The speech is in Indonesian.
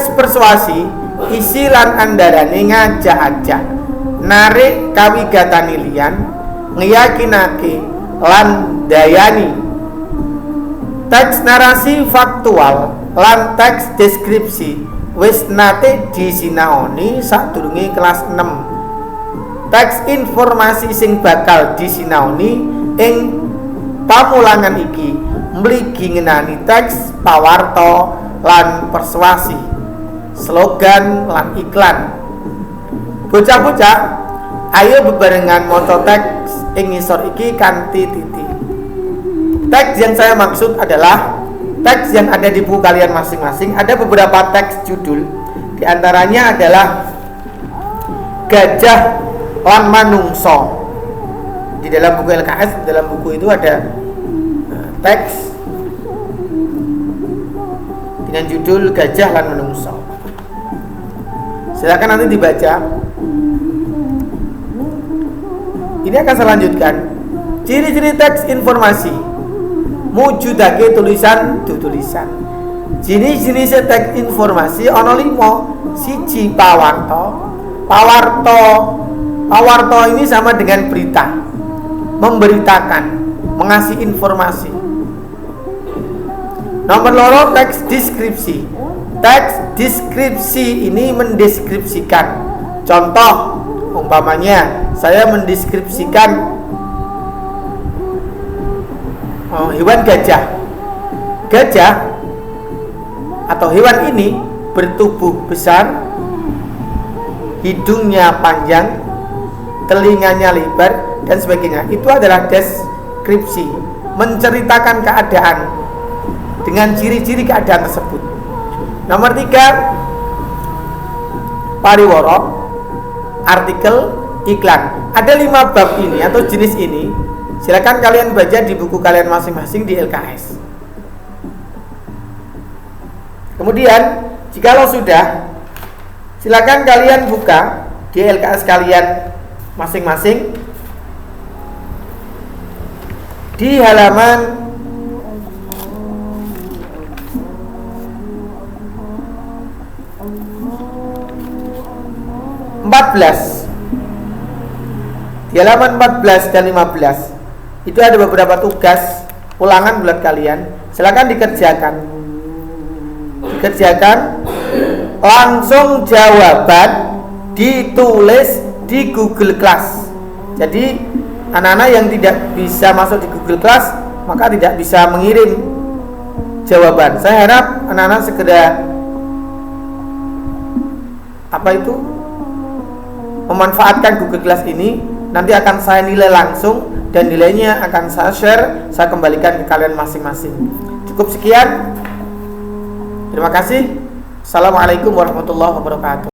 teks persuasi isi lan andarane ngajak-ajak, narik kawigatane liyan, ngeyakinake lan dayani. Teks narasi faktual lan teks deskripsi wis nate disinaoni sadurunge kelas 6. Teks informasi sing bakal disinaoni ing pamulangan iki mligi ngenani teks pawarta lan persuasi, slogan lan iklan. Bocah-bocah, ayo bebarengan maca teks ing ngisor iki kanthi titi. Teks yang saya maksud adalah teks yang ada di buku kalian masing-masing. Ada beberapa teks judul, di antaranya adalah Gajah lan Manungso. Di dalam buku LKS, dalam buku itu ada teks dengan judul Gajah lan Manungso. Silakan nanti dibaca. Ini akan saya lanjutkan. Ciri-ciri teks informasi mujudake tulisan tulisan. Jenis-jenis teks informasi ana 5. Siji pawarta. Pawarta ini sama dengan berita, memberitakan, mengasih informasi. Nomor 2 teks deskripsi. Teks deskripsi ini mendeskripsikan. Contoh, umpamanya saya mendeskripsikan hewan gajah. Gajah atau hewan ini bertubuh besar, hidungnya panjang, telinganya lebar, dan sebagainya. Itu adalah deskripsi, menceritakan keadaan dengan ciri-ciri keadaan tersebut. Nomor 3 pariwara, artikel, iklan. Ada 5 bab ini atau jenis ini. Silakan kalian baca di buku kalian masing-masing di LKS. Kemudian, jikalau sudah, silakan kalian buka di LKS kalian masing-masing di halaman 14. Di halaman 14 dan 15 itu ada beberapa tugas ulangan buat kalian. Silakan dikerjakan. Langsung jawaban ditulis di Google Class. Jadi anak-anak yang tidak bisa masuk di Google Class maka tidak bisa mengirim jawaban. Saya harap anak-anak segera memanfaatkan Google Class ini. Nanti akan saya nilai langsung dan nilainya akan saya share, saya kembalikan ke kalian masing-masing. Cukup sekian. Terima kasih. Assalamualaikum warahmatullahi wabarakatuh.